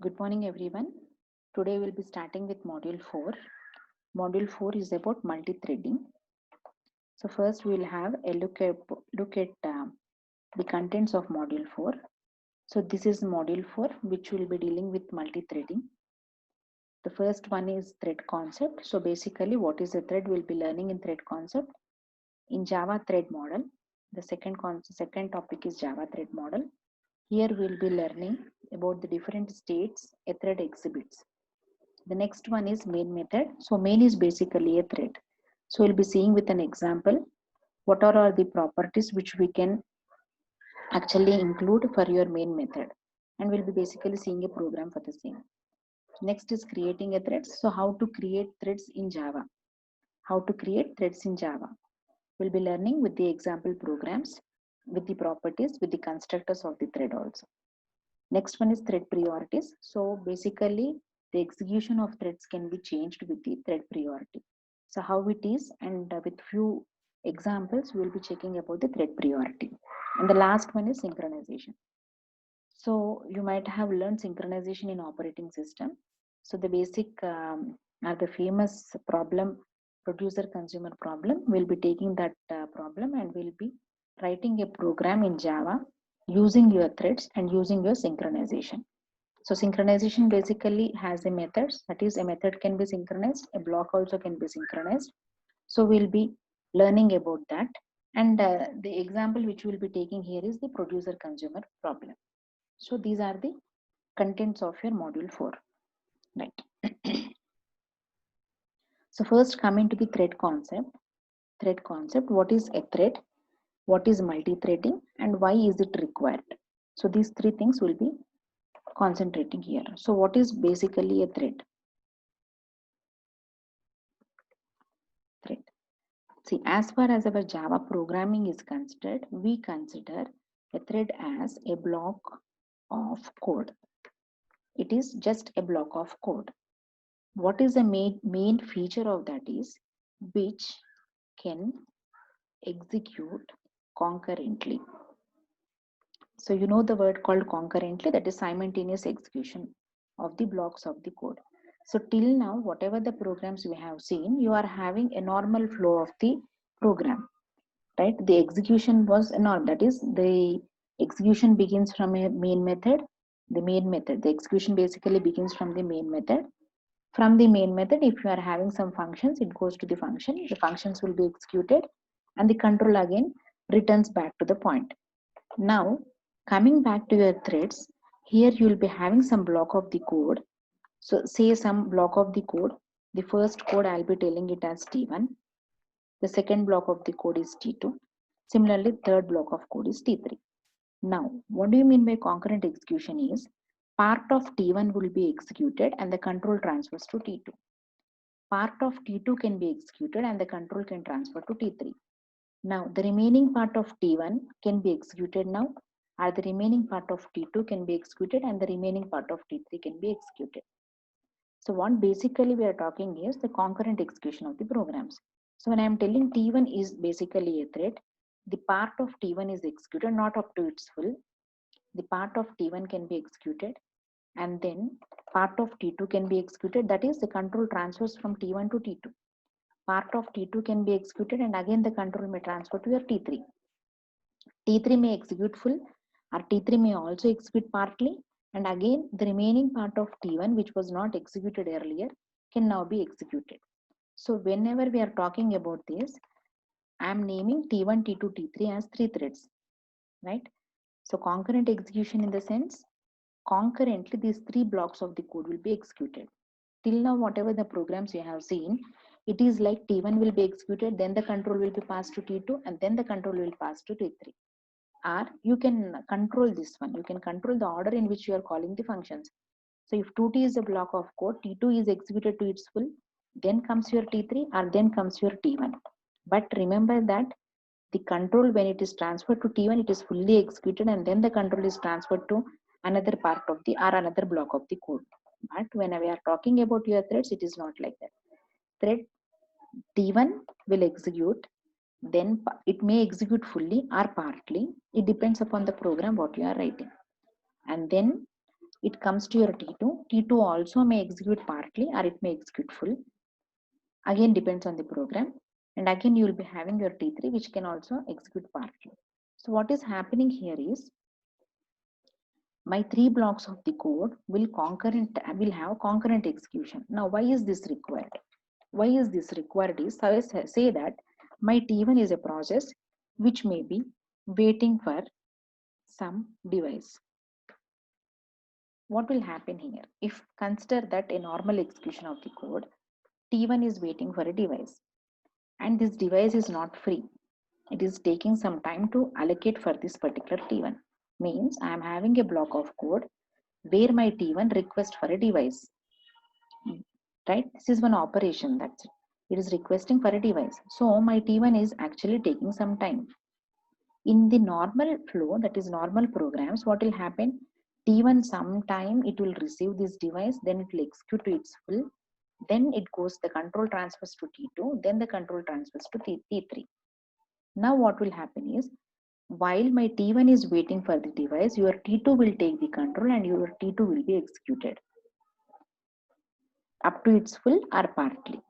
Good morning, everyone. Today we'll be starting with Module 4. Module 4 is about multi-threading. So first we'll have a look at the contents of Module 4. So this is Module 4, which will be dealing with multi-threading. The first one is thread concept. So basically, what is a thread? We'll be learning in thread concept in Java thread model. The second topic is Java thread model. Here we'll be learning about the different states a thread exhibits. The next one is main method. So main is basically a thread. So we'll be seeing with an example what are the properties which we can actually include for your main method, and we'll be basically seeing a program for the same. Next is creating a thread. So how to create threads in Java. How to create threads in Java. We'll be learning with the example programs, with the properties, with the constructors of the thread also. Next one is thread priorities. So basically the execution of threads can be changed with the thread priority. So how it is, and with few examples we'll be checking about the thread priority. And the last one is synchronization. So you might have learned synchronization in operating system. So the basic are the famous problem, producer consumer problem. We'll be taking that problem and we'll be writing a program in Java using your threads and using your synchronization. So synchronization basically has a method, that is a method can be synchronized, a block also can be synchronized. So we'll be learning about that. And the example which we'll be taking here is the producer consumer problem. So these are the contents of your module 4, right? So first coming to the thread concept. Thread concept, what is a thread? What is multi-threading and why is it required? So these three things will be concentrating here. So what is basically a thread? Thread. See, as far as our Java programming is considered, we consider a thread as a block of code. It is just a block of code. What is the main feature of that is which can execute concurrently. So you know the word called concurrently, that is simultaneous execution of the blocks of the code. So till now, whatever the programs we have seen, you are having a normal flow of the program, right? The execution was normal, that is the execution begins from a main method. The execution basically begins from the main method. From the main method, if you are having some functions, it goes to the function. The functions will be executed and the control again returns back to the point. Now, coming back to your threads, here you will be having some block of the code. So say some block of the code. The first code I'll be telling it as T1. The second block of the code is T2. Similarly, third block of code is T3. Now, what do you mean by concurrent execution is part of T1 will be executed and the control transfers to T2. Part of T2 can be executed and the control can transfer to T3. Now, the remaining part of T1 can be executed now, or the remaining part of T2 can be executed and the remaining part of T3 can be executed. So what basically we are talking is the concurrent execution of the programs. So when I am telling T1 is basically a thread, the part of T1 is executed, not up to its full. The part of T1 can be executed and then part of T2 can be executed. That is, the control transfers from T1 to T2. Part of T2 can be executed and again the control may transfer to your T3. T3 may execute full or T3 may also execute partly, and again the remaining part of T1 which was not executed earlier can now be executed. So whenever we are talking about this, I am naming T1, T2, T3 as three threads, right? So concurrent execution in the sense, concurrently these three blocks of the code will be executed. Till now, whatever the programs you have seen, it is like T1 will be executed, then the control will be passed to T2, and then the control will pass to T3. Or you can control this one. You can control the order in which you are calling the functions. So if 2T is a block of code, T2 is executed to its full, then comes your T3 or then comes your T1. But remember that the control, when it is transferred to T1, it is fully executed and then the control is transferred to another part of the or another block of the code. But when we are talking about your threads, it is not like that. Thread T1 will execute, then it may execute fully or partly. It depends upon the program what you are writing. And then it comes to your T2. T2 also may execute partly or it may execute full. Again depends on the program. And again you will be having your T3 which can also execute partly. So what is happening here is my 3 blocks of the code will have concurrent execution. Now why is this required? Why is this required is, so I say that my T1 is a process which may be waiting for some device. What will happen here? If consider that a normal execution of the code, T1 is waiting for a device and this device is not free. It is taking some time to allocate for this particular T1. Means I am having a block of code where my T1 request for a device. Right? This is one operation, that's it. It is requesting for a device. So my T1 is actually taking some time. In the normal flow, that is normal programs, what will happen? T1 sometime it will receive this device, then it will execute to its full, then it goes, the control transfers to T2, then the control transfers to T3. Now what will happen is, while my T1 is waiting for the device, your T2 will take the control and your T2 will be executed up to its full or partly.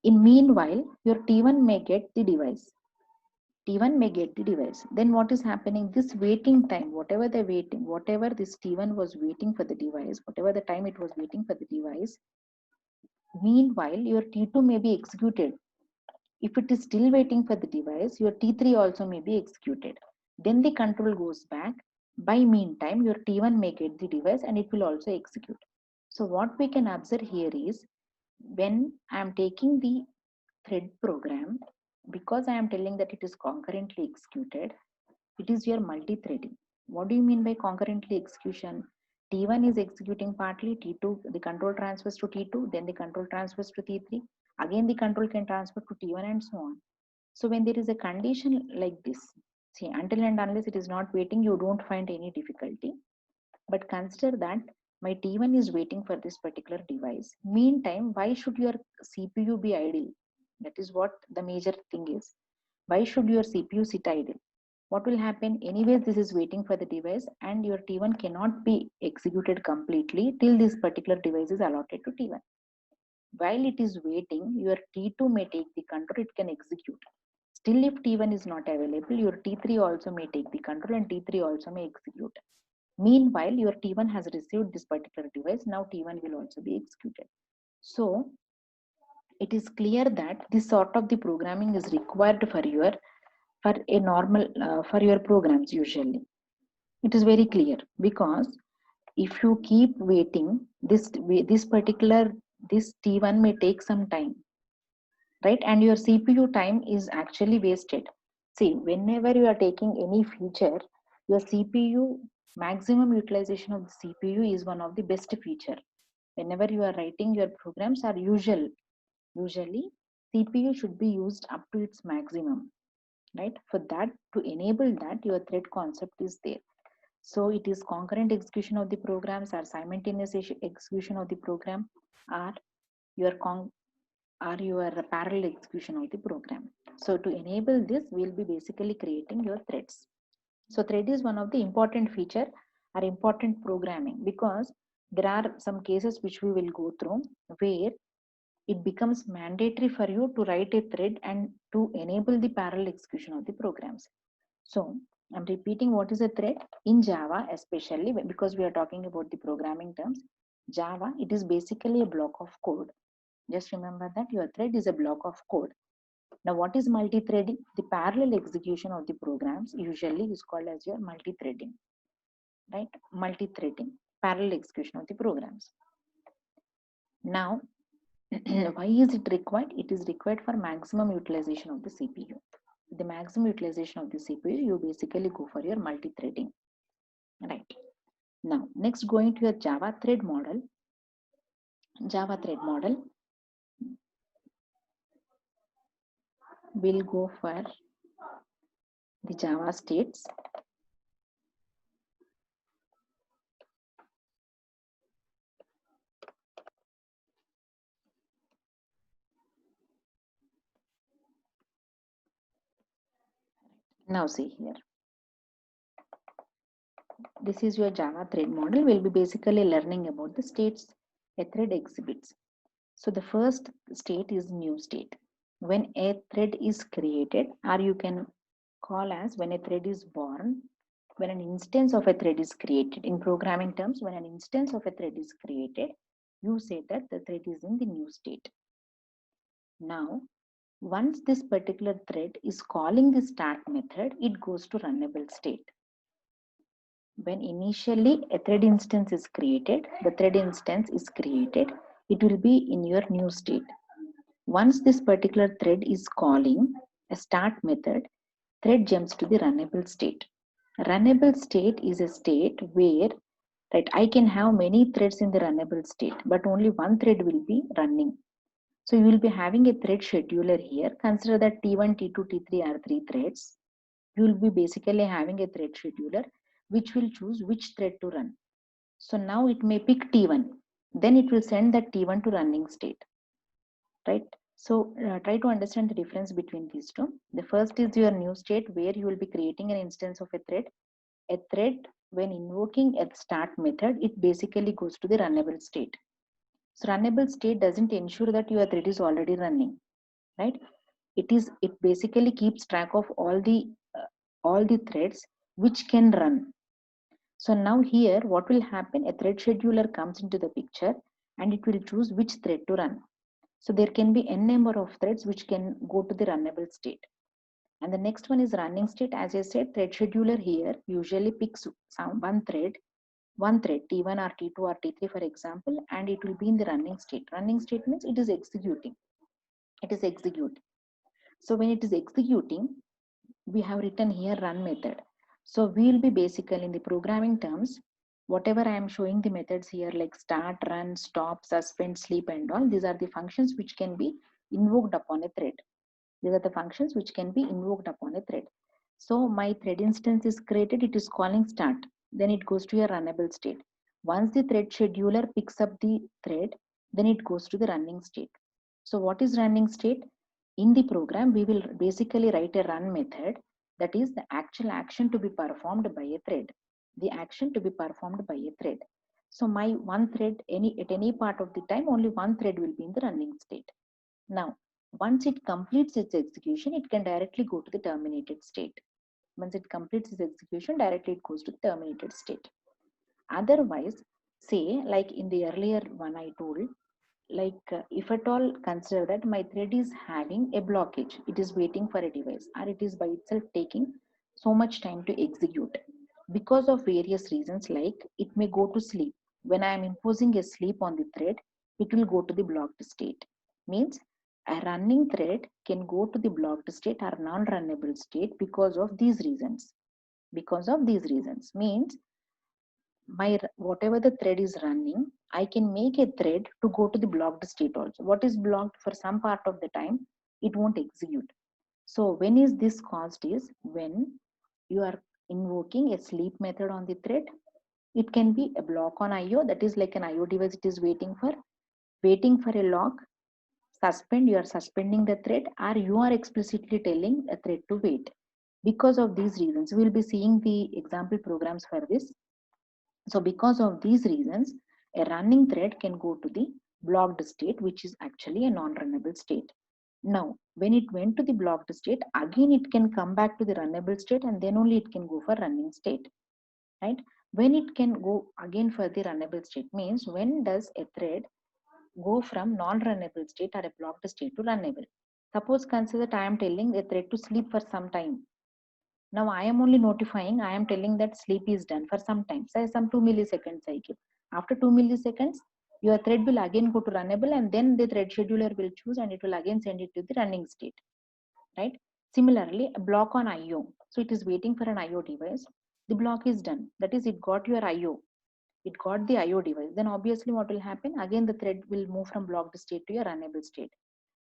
In meanwhile, your T1 may get the device. T1 may get the device. Then what is happening? This waiting time, whatever this T1 was waiting for the device, whatever the time it was waiting for the device, meanwhile, your T2 may be executed. If it is still waiting for the device, your T3 also may be executed. Then the control goes back. By meantime, your T1 may get the device and it will also execute. So what we can observe here is, when I am taking the thread program, because I am telling that it is concurrently executed, it is your multi-threading. What do you mean by concurrently execution? T1 is executing partly, T2, the control transfers to T2, then the control transfers to T3, again the control can transfer to T1 and so on. So when there is a condition like this, see, until and unless it is not waiting, you don't find any difficulty. But consider that my T1 is waiting for this particular device. Meantime, why should your CPU be idle? That is what the major thing is. Why should your CPU sit idle? What will happen? Anyways, this is waiting for the device and your T1 cannot be executed completely till this particular device is allotted to T1. While it is waiting, your T2 may take the control, it can execute. Still, if T1 is not available, your T3 also may take the control and T3 also may execute. Meanwhile, your T1 has received this particular device. Now T1 will also be executed. So it is clear that this sort of the programming is required for your programs usually. It is very clear, because if you keep waiting, this T1 may take some time, right? And your CPU time is actually wasted. See, whenever you are taking any feature, your CPU, maximum utilization of the CPU is one of the best feature. Whenever you are writing your programs are usually CPU should be used up to its maximum, right? For that, to enable that, your thread concept is there. So it is concurrent execution of the programs or simultaneous execution of the program, or your parallel execution of the program. So to enable this, we'll be basically creating your threads. So thread is one of the important feature or important programming, because there are some cases which we will go through where it becomes mandatory for you to write a thread and to enable the parallel execution of the programs. So I'm repeating what is a thread in Java, especially because we are talking about the programming terms. Java, it is basically a block of code. Just remember that your thread is a block of code. Now, what is multi-threading? The parallel execution of the programs usually is called as your multi-threading, right? Multi-threading, parallel execution of the programs. Now, why is it required? It is required for maximum utilization of the CPU. The maximum utilization of the CPU, you basically go for your multi-threading, right? Now, next going to your Java thread model. Java thread model will go for the Java states. Now see here. this is your Java thread model. We'll be basically learning about the states a thread exhibits. So the first state is new state. When a thread is created, or you can call as when a thread is born, when an instance of a thread is created. In programming terms, when an instance of a thread is created, you say that the thread is in the new state. Now, once this particular thread is calling the start method, it goes to runnable state. When initially a thread instance is created, it will be in your new state. Once this particular thread is calling a start method, thread jumps to the runnable state. Runnable state is a state where, right, I can have many threads in the runnable state, but only one thread will be running. So you will be having a thread scheduler here. Consider that T1, T2, T3 are three threads. You will be basically having a thread scheduler which will choose which thread to run. So now it may pick T1, then it will send that T1 to running state, right? So try to understand the difference between these two. The first is your new state where you will be creating an instance of a thread. A thread, when invoking a start method, it basically goes to the runnable state. So runnable state doesn't ensure that your thread is already running, right? It basically keeps track of all the threads which can run. So now here what will happen, a thread scheduler comes into the picture and it will choose which thread to run. So there can be n number of threads which can go to the runnable state. And the next one is running state. As I said, thread scheduler here usually picks one thread T1 or T2 or T3 for example, and it will be in the running state. Running state means it is executing. It is executing. So when it is executing, we have written here run method. So we will be basically in the programming terms, whatever I am showing the methods here like start, run, stop, suspend, sleep and all, these are the functions which can be invoked upon a thread. These are the functions which can be invoked upon a thread. So my thread instance is created, it is calling start, then it goes to your runnable state. Once the thread scheduler picks up the thread, then it goes to the running state. So what is running state? In the program, we will basically write a run method, that is the actual action to be performed by a thread. The action to be performed by a thread. So my one thread, at any part of the time, only one thread will be in the running state. Now, once it completes its execution, it can directly go to the terminated state. Once it completes its execution, directly it goes to the terminated state. Otherwise, say like in the earlier one I told, like if at all consider that my thread is having a blockage, it is waiting for a device or it is by itself taking so much time to execute because of various reasons, like it may go to sleep. When I am imposing a sleep on the thread, it will go to the blocked state. Means a running thread can go to the blocked state or non-runnable state because of these reasons. Because of these reasons means my whatever the thread is running, I can make a thread to go to the blocked state also. What is blocked, for some part of the time it won't execute. So when is this caused is when you are invoking a sleep method on the thread. It can be a block on IO, that is like an IO device, it is waiting for a lock. Suspend, you are suspending the thread, or you are explicitly telling a thread to wait. Because of these reasons, we will be seeing the example programs for this. So because of these reasons, a running thread can go to the blocked state, which is actually a non-runnable state. Now, when it went to the blocked state, again it can come back to the runnable state and then only it can go for running state, right? When it can go again for the runnable state means when does a thread go from non-runnable state or a blocked state to runnable? Suppose consider that I am telling a thread to sleep for some time. Now I am only notifying, I am telling that sleep is done for some time, say some 2 milliseconds I give. After 2 milliseconds, your thread will again go to runnable and then the thread scheduler will choose and it will again send it to the running state, right? Similarly, a block on IO. So it is waiting for an IO device. The block is done. That is, it got your IO. It got the IO device. Then obviously what will happen? Again, the thread will move from blocked state to your runnable state.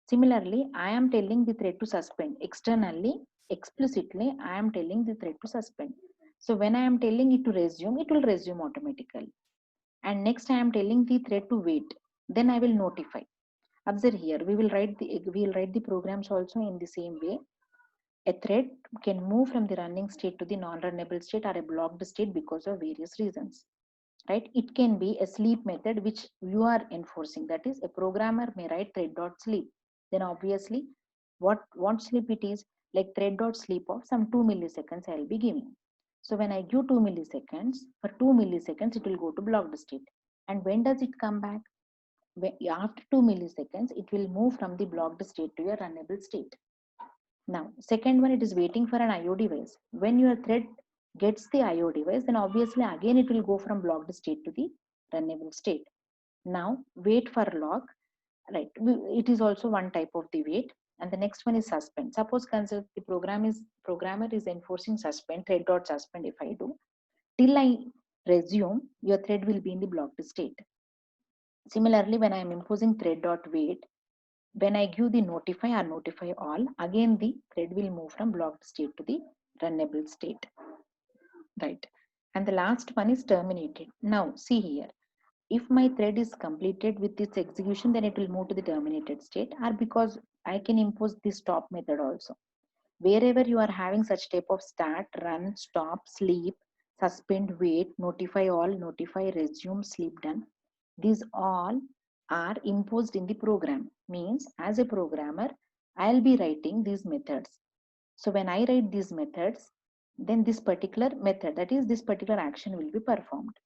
Similarly, I am telling the thread to suspend. Externally, explicitly, I am telling the thread to suspend. So when I am telling it to resume, it will resume automatically. And next I am telling the thread to wait. Then I will notify. Observe here, we will write the programs also in the same way. A thread can move from the running state to the non-runnable state or a blocked state because of various reasons, right? It can be a sleep method which you are enforcing. That is, a programmer may write thread.sleep. Then obviously, what sleep it is, like thread.sleep of some 2 milliseconds I will be giving. So when I give 2 milliseconds, for 2 milliseconds it will go to blocked state. And when does it come back? After 2 milliseconds, it will move from the blocked state to a runnable state. Now, second one, it is waiting for an IO device. When your thread gets the IO device, then obviously again it will go from blocked state to the runnable state. Now, wait for lock, right? It is also one type of the wait. And the next one is suspend. Suppose consider the programmer is enforcing suspend, thread dot suspend. If I do, till I resume, your thread will be in the blocked state. Similarly, when I am imposing thread dot wait, when I give the notify or notify all, again the thread will move from blocked state to the runnable state, right? And the last one is terminated. Now see here, if my thread is completed with its execution, then it will move to the terminated state, or because I can impose the stop method also. Wherever you are having such type of start, run, stop, sleep, suspend, wait, notify all, notify, resume, sleep done, these all are imposed in the program. Means as a programmer, I'll be writing these methods. So when I write these methods, then this particular method, that is this particular action will be performed.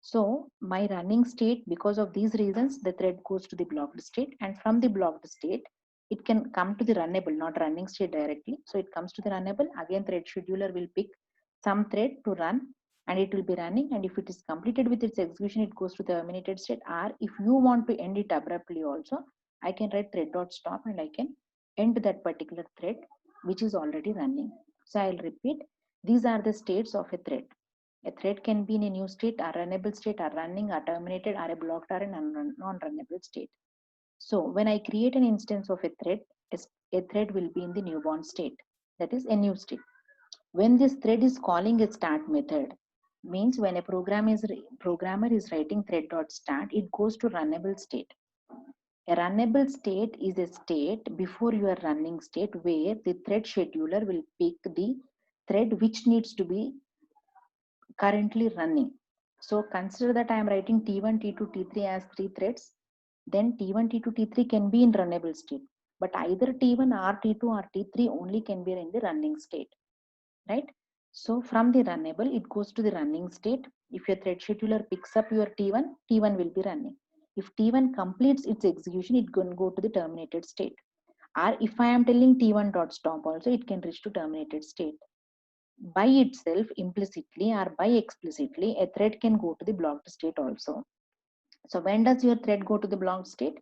So my running state, because of these reasons, the thread goes to the blocked state, and from the blocked state, it can come to the runnable, not running state directly. So it comes to the runnable. Again, thread scheduler will pick some thread to run, and it will be running. And if it is completed with its execution, it goes to the terminated state. Or if you want to end it abruptly also, I can write thread dot stop, and I can end that particular thread which is already running. So I'll repeat. These are the states of a thread. A thread can be in a new state, a runnable state, a running, a terminated, or a blocked, or a non-runnable state. So when I create an instance of a thread will be in the newborn state. That is a new state. When this thread is calling a start method, means when a programmer is writing thread.start, it goes to runnable state. A runnable state is a state before your running state where the thread scheduler will pick the thread which needs to be currently running. So consider that I am writing T1, T2, T3 as three threads. Then T1, T2, T3 can be in runnable state. But either T1 or T2 or T3 only can be in the running state, right? So from the runnable, it goes to the running state. If your thread scheduler picks up your T1, T1 will be running. If T1 completes its execution, it can go to the terminated state. Or if I am telling T1 dot stop also, it can reach to terminated state. By itself, implicitly or by explicitly, a thread can go to the blocked state also. So when does your thread go to the blocked state?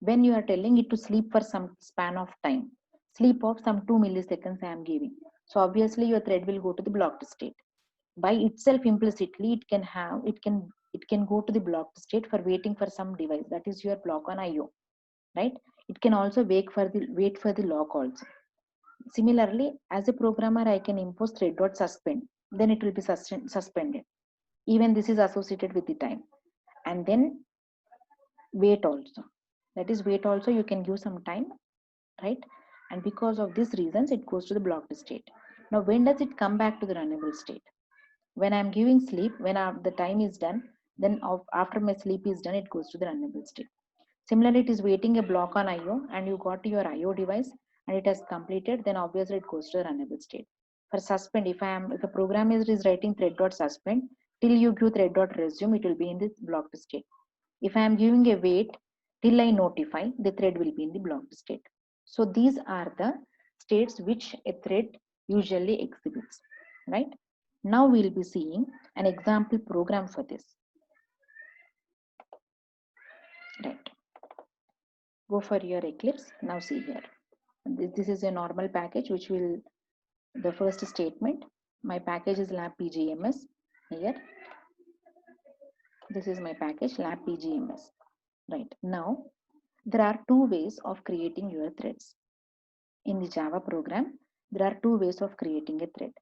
When you are telling it to sleep for some span of time, sleep of some 2 milliseconds I am giving. So obviously your thread will go to the blocked state. By itself, implicitly, it can go to the blocked state for waiting for some device, that is your block on IO, right? It can also wait for the lock also. Similarly, as a programmer, I can impose thread.suspend. Then it will be suspended. Even this is associated with the time. And then wait also. That is wait also, you can give some time, right? And because of these reasons, it goes to the blocked state. Now, when does it come back to the runnable state? When I'm giving sleep, when the time is done, then after my sleep is done, it goes to the runnable state. Similarly, it is waiting a block on IO and you got your IO device and it has completed, then obviously it goes to the runnable state. For suspend, if a programmer is writing thread.suspend, till you give thread.resume, it will be in the blocked state. If I am giving a wait till I notify, the thread will be in the blocked state. So these are the states which a thread usually exhibits, right? Now we'll be seeing an example program for this. Right. Go for your Eclipse. Now see here. This is a normal package which will, the first statement, my package is lab pgms. Here, this is my package lab pgms. Right. Now, there are two ways of creating your threads. In the Java program, there are two ways of creating a thread.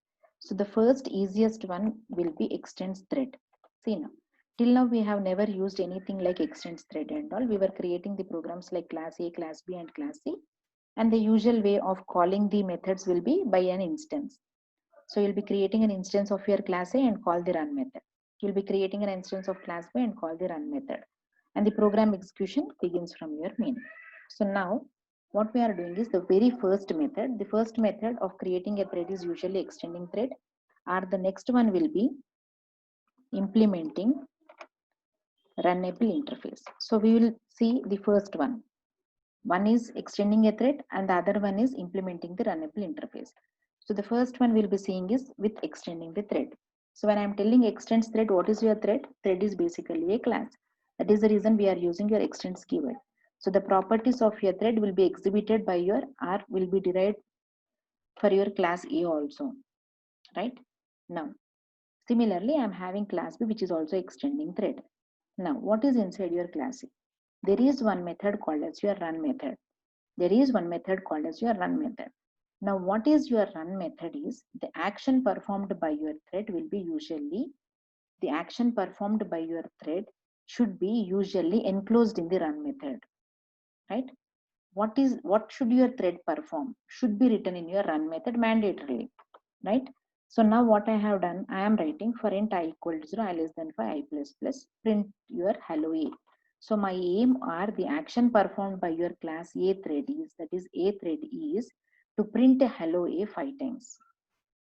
So the first easiest one will be extends thread. See now, till now we have never used anything like extends thread and all. We were creating the programs like class A, class B and class C. And the usual way of calling the methods will be by an instance. So you'll be creating an instance of your class A and call the run method. You'll be creating an instance of class B and call the run method. And the program execution begins from your main. So now what we are doing is the very first method. The first method of creating a thread is usually extending thread, or the next one will be implementing runnable interface. So we will see the first one. One is extending a thread and the other one is implementing the runnable interface. So the first one we'll be seeing is with extending the thread. So when I'm telling extends thread, what is your thread? Thread is basically a class. That is the reason we are using your extends keyword. So the properties of your thread will be exhibited by your or will be derived for your class A also, right? Now, similarly, I'm having class B, which is also extending thread. Now, what is inside your class A? There is one method called as your run method. There is one method called as your run method. Now, what is your run method is the action performed by your thread will be usually, the action performed by your thread should be usually enclosed in the run method, right? What should your thread perform should be written in your run method mandatorily, right? So now what I have done, I am writing for int I equal to 0, I less than 5, I plus plus, print your hello A. So my aim or the action performed by your class A thread is, that is A thread is to print a hello A 5 times.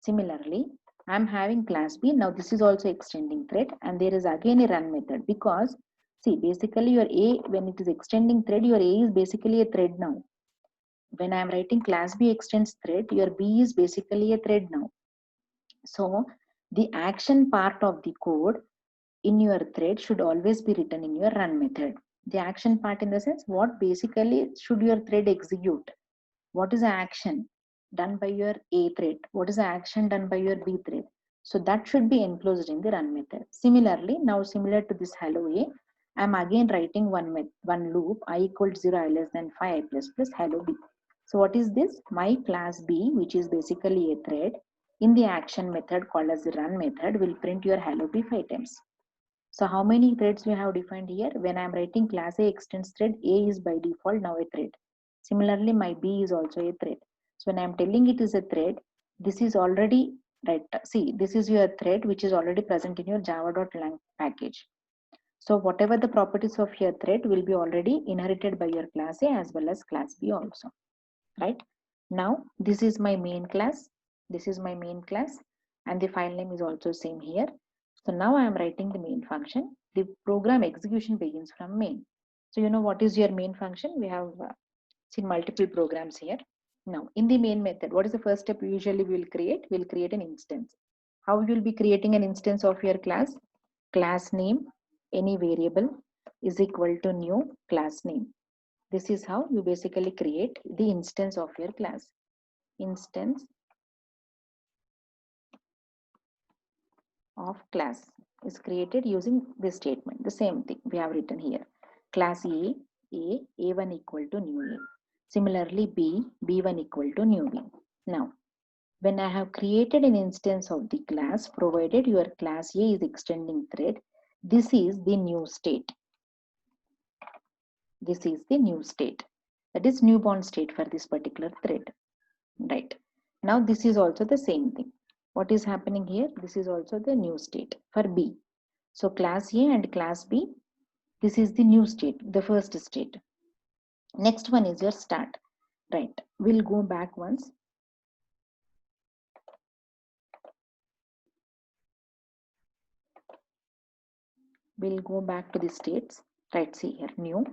Similarly, I am having class B. Now this is also extending thread and there is again a run method because see basically your A, when it is extending thread, your A is basically a thread now. When I am writing class B extends thread, your B is basically a thread now. So the action part of the code in your thread should always be written in your run method. The action part in the sense, what basically should your thread execute? What is the action done by your A thread? What is the action done by your B thread? So that should be enclosed in the run method. Similarly, now similar to this hello A, I am again writing one loop, I equal to 0, I less than 5, I plus plus hello B. So what is this? My class B, which is basically a thread, in the action method called as the run method will print your hello B 5 times. So how many threads we have defined here? When I am writing class A extends thread, A is by default now a thread. Similarly, my B is also a thread. So when I am telling it is a thread, this is already, right, see, this is your thread which is already present in your java.lang package. So whatever the properties of your thread will be already inherited by your class A as well as class B also, right? Now, this is my main class. This is my main class and the file name is also same here. So now I am writing the main function. The program execution begins from main. So you know what is your main function? We have seen multiple programs here. Now in the main method, what is the first step usually we will create? We'll create an instance. How you will be creating an instance of your class? Class name, any variable is equal to new class name. This is how you basically create the instance of your class. Instance of class is created using this statement. The same thing we have written here. Class A1 equal to new A. Similarly, B1 equal to new B. Now, when I have created an instance of the class, provided your class A is extending thread, this is the new state. This is the new state. That is newborn state for this particular thread. Right. Now this is also the same thing. What is happening here? This is also the new state for B. So class A and class B, this is the new state, the first state. Next one is your start. Right. We'll go back once. We'll go back to the states. Right. See here, new.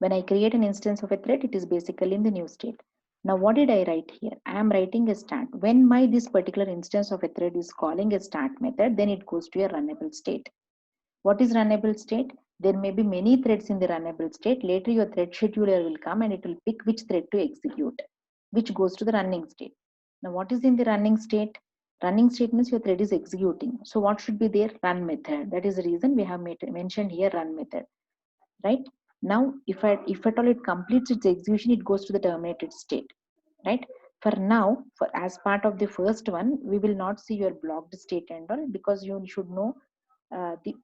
When I create an instance of a thread, it is basically in the new state. Now, what did I write here? I am writing a start. When this particular instance of a thread is calling a start method, then it goes to a runnable state. What is runnable state? There may be many threads in the runnable state. Later, your thread scheduler will come and it will pick which thread to execute, which goes to the running state. Now, what is in the running state? Running state means your thread is executing. So, what should be there? Run method. That is the reason we have mentioned here run method, right? Now, if at all it completes its execution, it goes to the terminated state, right? For now, as part of the first one, we will not see your blocked state and all because you should know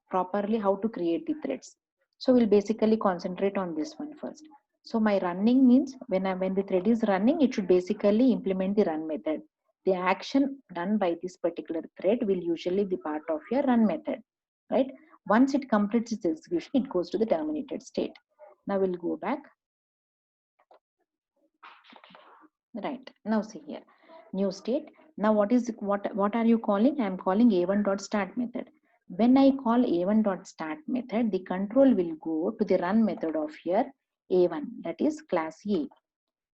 properly how to create the threads. So we'll basically concentrate on this one first. So my running means when the thread is running, it should basically implement the run method. The action done by this particular thread will usually be part of your run method, right? Once it completes its execution, it goes to the terminated state. Now we'll go back. Right. Now see here, new state. Now what are you calling? I am calling a1.start method. When I call a1.start method, the control will go to the run method of your a1, that is class A.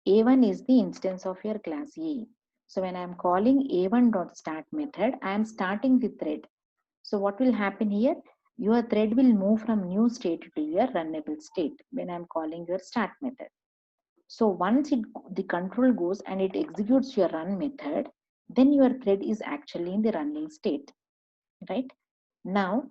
A1 is the instance of your class A. So when I am calling a1.start method, I am starting the thread. So what will happen here? Your thread will move from new state to your runnable state when I am calling your start method. So once the control goes and it executes your run method, then your thread is actually in the running state, right? Now,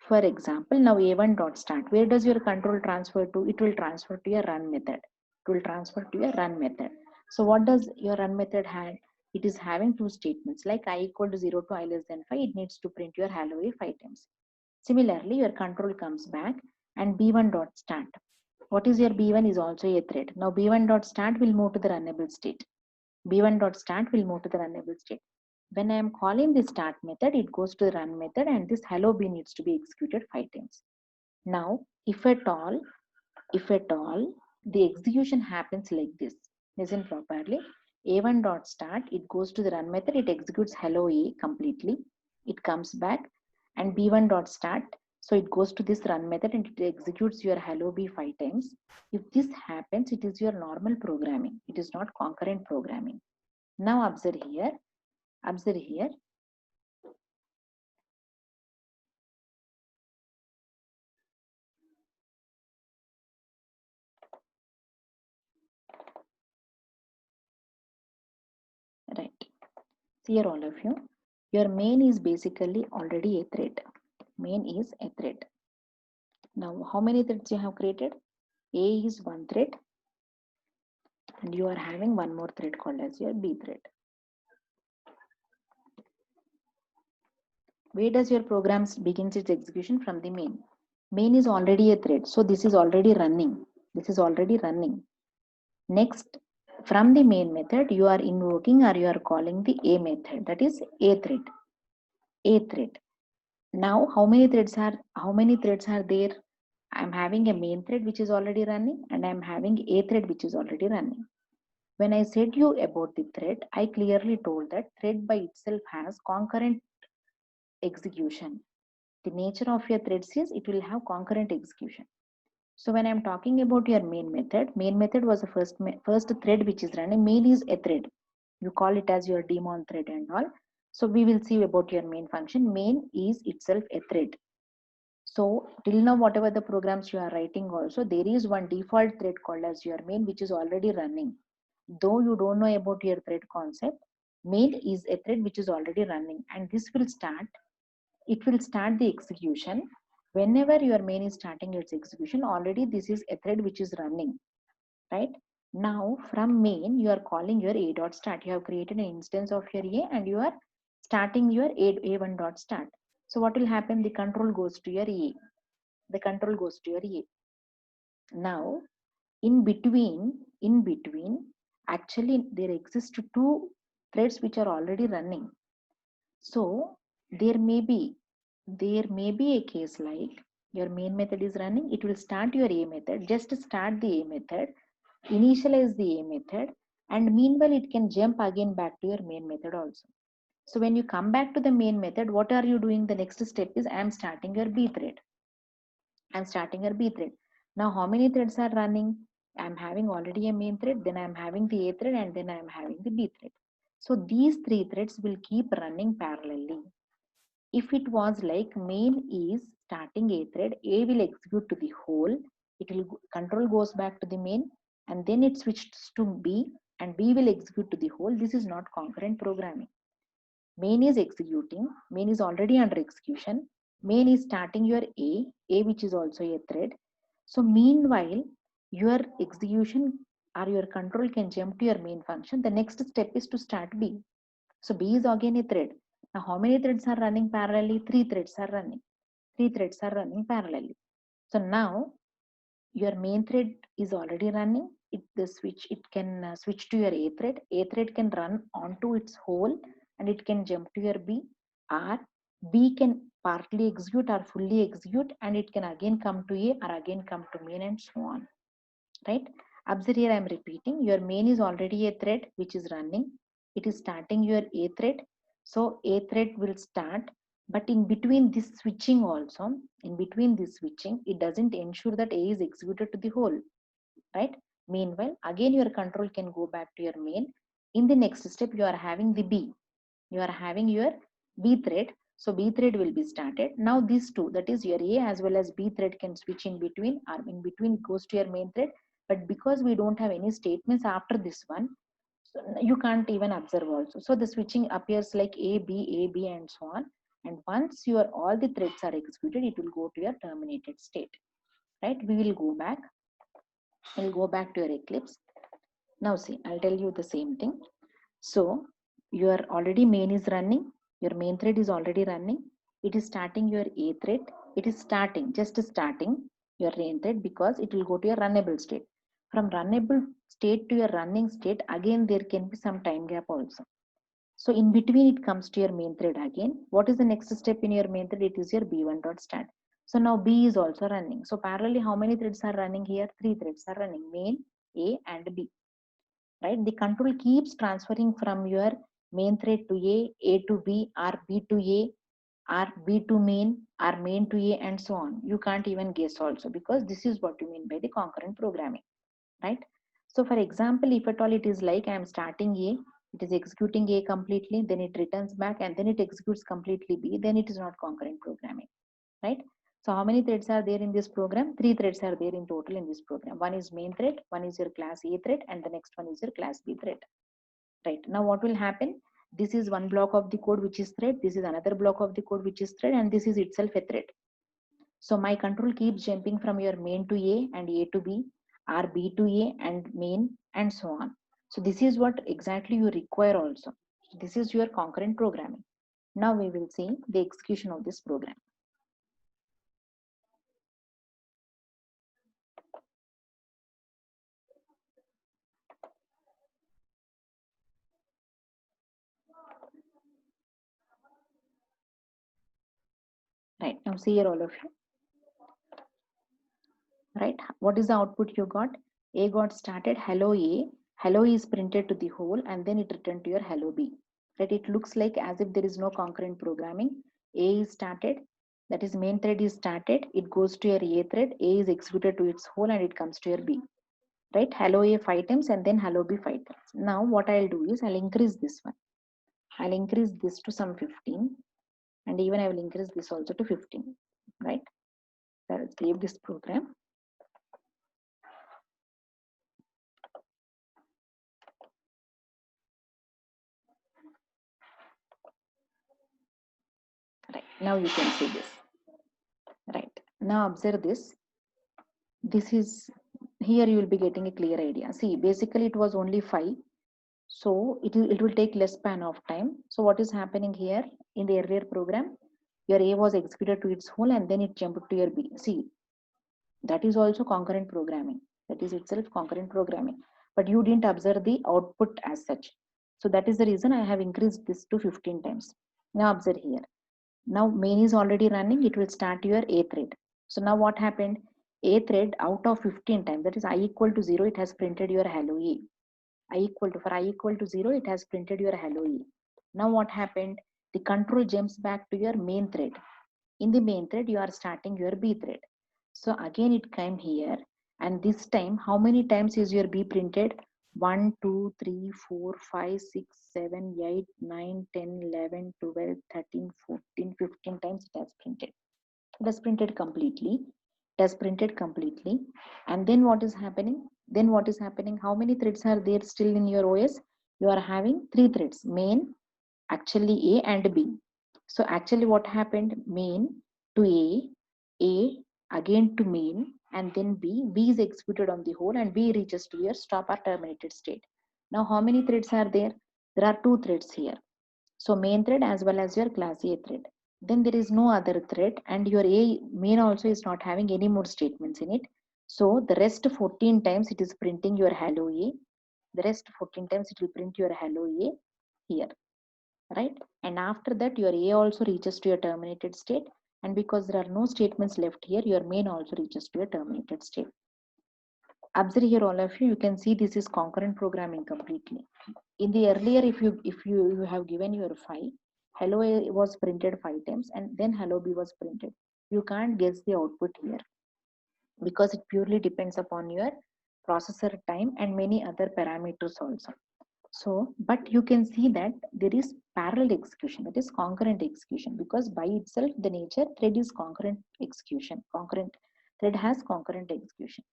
for example, now a1.start, where does your control transfer to? It will transfer to your run method. It will transfer to your run method. So what does your run method have? It is having two statements like I equal to 0 to I less than 5. It needs to print your hello a 5 times. Similarly, your control comes back and b1.start. What is your b1 is also a thread. Now b1.start will move to the runnable state. b1.start will move to the runnable state. When I am calling the start method, it goes to the run method and this hello b needs to be executed 5 times. Now, if at all, the execution happens like this, listen properly. A1.start, it goes to the run method, it executes hello a completely. It comes back and b1.start, so it goes to this run method and it executes your hello b 5 times. If this happens, it is your normal programming. It is not concurrent programming. Now observe here. Right. Here all of you. Your main is basically already a thread. Main is a thread. Now how many threads you have created? A is one thread and you are having one more thread called as your B thread. Where does your program begins its execution? From the main. Main is already a thread, so this is already running. Next, from the main method, you are invoking or you are calling the A method, that is A thread. Now how many threads are there? I'm having a main thread which is already running and I'm having a thread which is already running. When I said you about the thread, I clearly told that thread by itself has concurrent execution. The nature of your threads is it will have concurrent execution. So when I'm talking about your main method was the first thread which is running. Main is a thread. You call it as your daemon thread and all. So we will see about your main function. Main is itself a thread. So till now, whatever the programs you are writing also, there is one default thread called as your main, which is already running. Though you don't know about your thread concept, main is a thread which is already running and this will start, it will start the execution. Whenever your main is starting its execution, already this is a thread which is running, right? Now from main, you are calling your a.start. You have created an instance of your a and you are starting your a1.start. So what will happen? The control goes to your a. Now in between, actually there exist two threads which are already running. So there may be a case like your main method is running, it will start your a method, just start the a method, initialize the a method, and meanwhile it can jump again back to your main method also. So when you come back to the main method, what are you doing? The next step is I am starting your b thread. Now how many threads are running? I'm having already a main thread, then I'm having the a thread, and then I'm having the b thread. So these three threads will keep running parallelly. If it was like main is starting a thread, a will execute to the whole, it will control goes back to the main, and then it switches to b, and b will execute to the whole. This is not concurrent programming. Main is executing, main is already under execution, main is starting your a which is also a thread. So meanwhile, your execution or your control can jump to your main function. The next step is to start b. So b is again a thread. Now how many threads are running parallelly? Three threads are running parallelly. So now your main thread is already running. It can switch to your A thread. A thread can run onto its whole and it can jump to your B, or B can partly execute or fully execute and it can again come to A or again come to main and so on, right? Observe here, I am repeating, your main is already a thread which is running. It is starting your A thread. So A thread will start, but in between this switching also, in between this switching, it doesn't ensure that A is executed to the whole, right? Meanwhile, again your control can go back to your main. In the next step, you are having the B. You are having your B thread. So B thread will be started. Now these two, that is your A as well as B thread, can switch in between, or in between goes to your main thread. But because we don't have any statements after this one, so you can't even observe also. So the switching appears like A, B, and so on. And once your all the threads are executed, it will go to your terminated state, right? We will go back. We'll go back to your Eclipse. Now see, I'll tell you the same thing. So your already main is running, your main thread is already running. It is starting your A thread. It is starting, just starting your main thread because it will go to your runnable state. From runnable state to your running state, again there can be some time gap also. So in between it comes to your main thread again. What is the next step in your main thread? It is your B1 dot start. So now B is also running. So parallelly, how many threads are running here? 3 threads are running, main, A and B, right? The control keeps transferring from your main thread to A to B, or B to A, or B to main, or main to A, and so on. You can't even guess also, because this is what you mean by the concurrent programming, right? So for example, if at all it is like I am starting A, it is executing A completely, then it returns back and then it executes completely B, then it is not concurrent programming, right? So how many threads are there in this program? 3 threads are there in total in this program. One is main thread, one is your class A thread, and the next one is your class B thread, right? Now what will happen? This is one block of the code which is thread, this is another block of the code which is thread, and this is itself a thread. So my control keeps jumping from your main to A and A to B, or B to A and main, and so on. So this is what exactly you require also. This is your concurrent programming. Now we will see the execution of this program. Right, now see here all of you. Right, what is the output you got? A got started, hello A, hello is printed to the whole, and then it returned to your hello B. Right, it looks like as if there is no concurrent programming. A is started, that is main thread is started, it goes to your A thread, A is executed to its whole and it comes to your B. Right, hello A 5 times and then hello B 5 times. Now what I'll do is I'll increase this one. I'll increase this to some 15, and even I will increase this also to 15. Right, I'll save this program. Right, now you can see this. Right, now observe this. This is, here you will be getting a clear idea. See, basically it was only 5, so it will take less span of time. So what is happening here in the earlier program? Your A was executed to its whole and then it jumped to your B. See, that is also concurrent programming. That is itself concurrent programming, but you didn't observe the output as such. So that is the reason I have increased this to 15 times. Now observe here. Now main is already running, it will start your A thread. So now what happened? A thread out of 15 times, that is I equal to 0, it has printed your hello A. For I equal to 0, it has printed your hello A. Now what happened? The control jumps back to your main thread. In the main thread, you are starting your B thread. So again it came here, and this time how many times is your B printed? 1, 2, 3, 4, 5, 6, 7, 8, 9, 10, 11, 12, 13, 14, 15 times it has printed. It has printed completely. It has printed completely. And then what is happening? How many threads are there still in your OS? You are having 3 threads, main, actually A and B. So actually what happened? Main to A again to main, and then B. B is executed on the whole and B reaches to your stop or terminated state. Now how many threads are there? There are 2 threads here. So main thread as well as your class A thread. Then there is no other thread, and your A main also is not having any more statements in it. So the rest 14 times it is printing your hello A. The rest 14 times it will print your hello A here, right? And after that your A also reaches to your terminated state, and because there are no statements left here, your main also reaches to your terminated state. Observe here all of you, you can see this is concurrent programming completely. In the earlier, if you have given your 5, hello A was printed 5 times and then hello B was printed. You can't guess the output here because it purely depends upon your processor time and many other parameters also. So, but you can see that there is parallel execution, that is concurrent execution, because by itself the nature thread is concurrent execution. Concurrent thread has concurrent execution.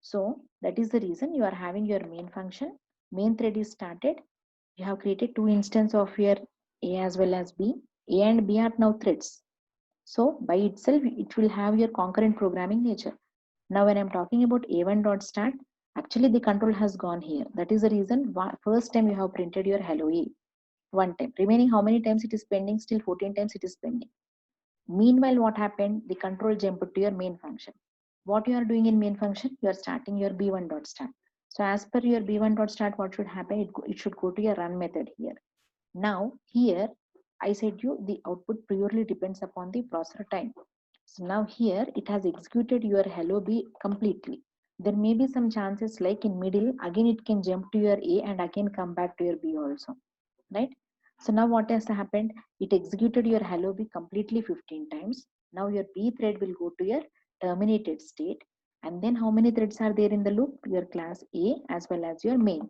So that is the reason you are having your main function. Main thread is started. You have created two instances of your A as well as B. A and B are now threads. So by itself, it will have your concurrent programming nature. Now when I'm talking about A1.start, actually the control has gone here. That is the reason first time you have printed your hello A one time. Remaining how many times it is pending? Still 14 times it is pending. Meanwhile, what happened? The control jumped to your main function. What you are doing in main function? You are starting your B1.start. So as per your B1.start, what should happen? It should go to your run method here. Now here, I said you the output purely depends upon the processor time. So now here it has executed your hello B completely. There may be some chances like in middle, again it can jump to your A and again come back to your B also, right? So now what has happened? It executed your hello B completely 15 times. Now your B thread will go to your terminated state. And then how many threads are there in the loop? Your class A as well as your main.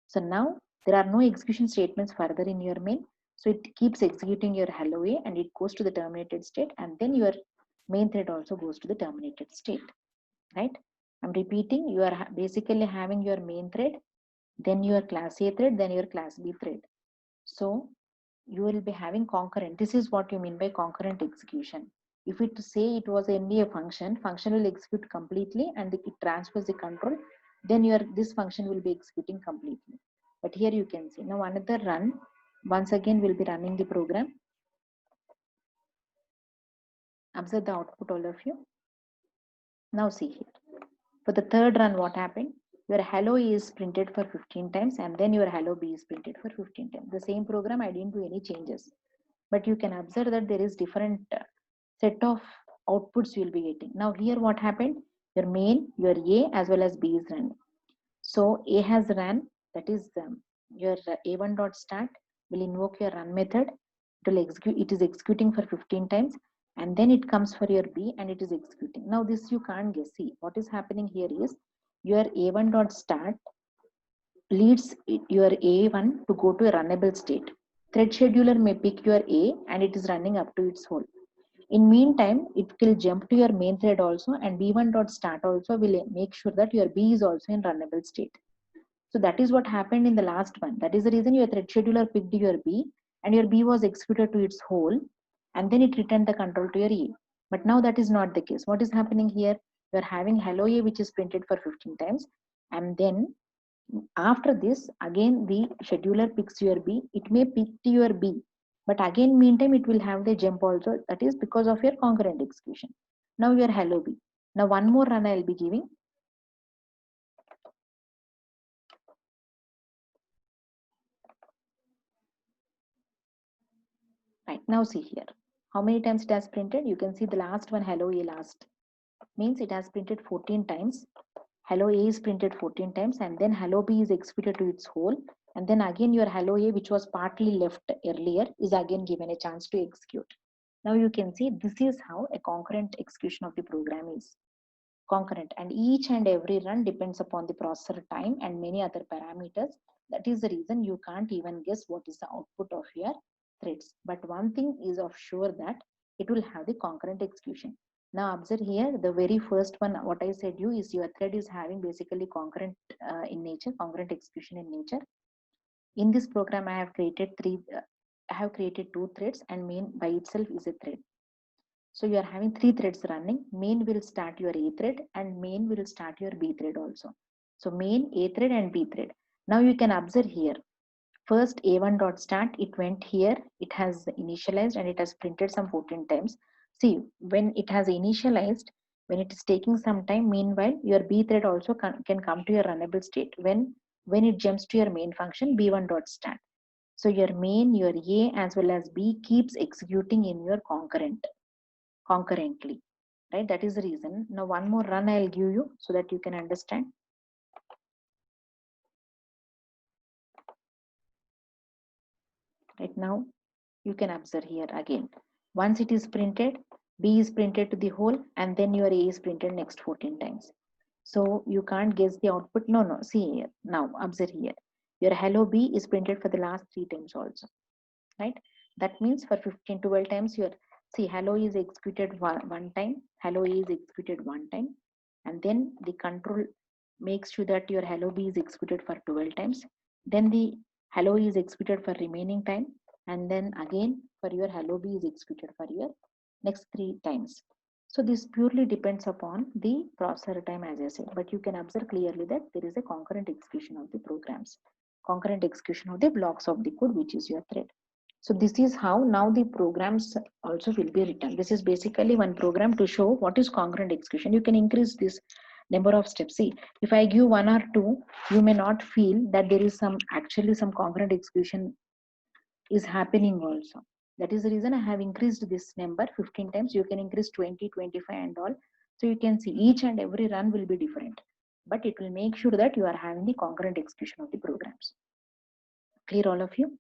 So now there are no execution statements further in your main. So it keeps executing your hello A and it goes to the terminated state, and then your main thread also goes to the terminated state, right? I'm repeating, you are basically having your main thread, then your class A thread, then your class B thread. So you will be having concurrent. This is what you mean by concurrent execution. If it say it was only a function will execute completely and it transfers the control, then your this function will be executing completely. But here you can see now another run. Once again we'll be running the program. Observe the output, all of you. Now see here. For the third run, what happened? Your hello is printed for 15 times and then your hello B is printed for 15 times. The same program, I didn't do any changes. But you can observe that there is different set of outputs you will be getting. Now here what happened? Your main, your A as well as B is running. So A has run, that is your A1.start will invoke your run method. It will execute, it is executing for 15 times, and then it comes for your B and it is executing. Now this you can't guess. See what is happening here is your A1.start leads your A1 to go to a runnable state. Thread scheduler may pick your A and it is running up to its whole. In meantime, it will jump to your main thread also, and B1.start also will make sure that your B is also in runnable state. So that is what happened in the last one. That is the reason your thread scheduler picked your B and your B was executed to its whole, and then it returned the control to your A. But now that is not the case. What is happening here? You are having hello A which is printed for 15 times, and then after this again the scheduler picks your B. It may pick your B, but again meantime it will have the jump also. That is because of your concurrent execution. Now your hello B. Now one more run I will be giving. Right, now see here. How many times it has printed? You can see the last one, hello A last. Means it has printed 14 times. Hello A is printed 14 times, and then hello B is executed to its whole. And then again your hello A, which was partly left earlier, is again given a chance to execute. Now you can see this is how a concurrent execution of the program is. Concurrent, and each and every run depends upon the processor time and many other parameters. That is the reason you can't even guess what is the output of your threads. But one thing is of sure that it will have the concurrent execution. Now observe here, the very first one, what I said you is your thread is having basically concurrent in nature, concurrent execution in nature. In this program, I have created two threads, and main by itself is a thread. So you are having three threads running. Main will start your A thread and main will start your B thread also. So main, A thread and B thread. Now you can observe here. First A1.start, it went here. It has initialized and it has printed some 14 times. See, when it has initialized, When it is taking some time, meanwhile, your B thread also can come to your runnable state when it jumps to your main function B1 dot start. So your main, your A as well as B keeps executing in your concurrently, right? That is the reason. Now one more run I'll give you so that you can understand. Right now, you can observe here again. Once it is printed, B is printed to the whole, and then your A is printed next 14 times. So you can't guess the output. No, see here. Now observe here. Your hello B is printed for the last 3 times also, right? That means for 15, 12 times your, see, hello is executed one time, hello A is executed one time, and then the control makes sure that your hello B is executed for 12 times. Then the hello is executed for remaining time, and then again for your hello B is executed for your next 3 times. So this purely depends upon the processor time, as I said, but you can observe clearly that there is a concurrent execution of the programs, concurrent execution of the blocks of the code, which is your thread. So this is how now the programs also will be written. This is basically one program to show what is concurrent execution. You can increase this number of steps. See, if I give 1 or 2, you may not feel that there is actually some concurrent execution is happening also. That is the reason I have increased this number 15 times. You can increase 20, 25 and all. So you can see each and every run will be different, but it will make sure that you are having the concurrent execution of the programs. Clear all of you?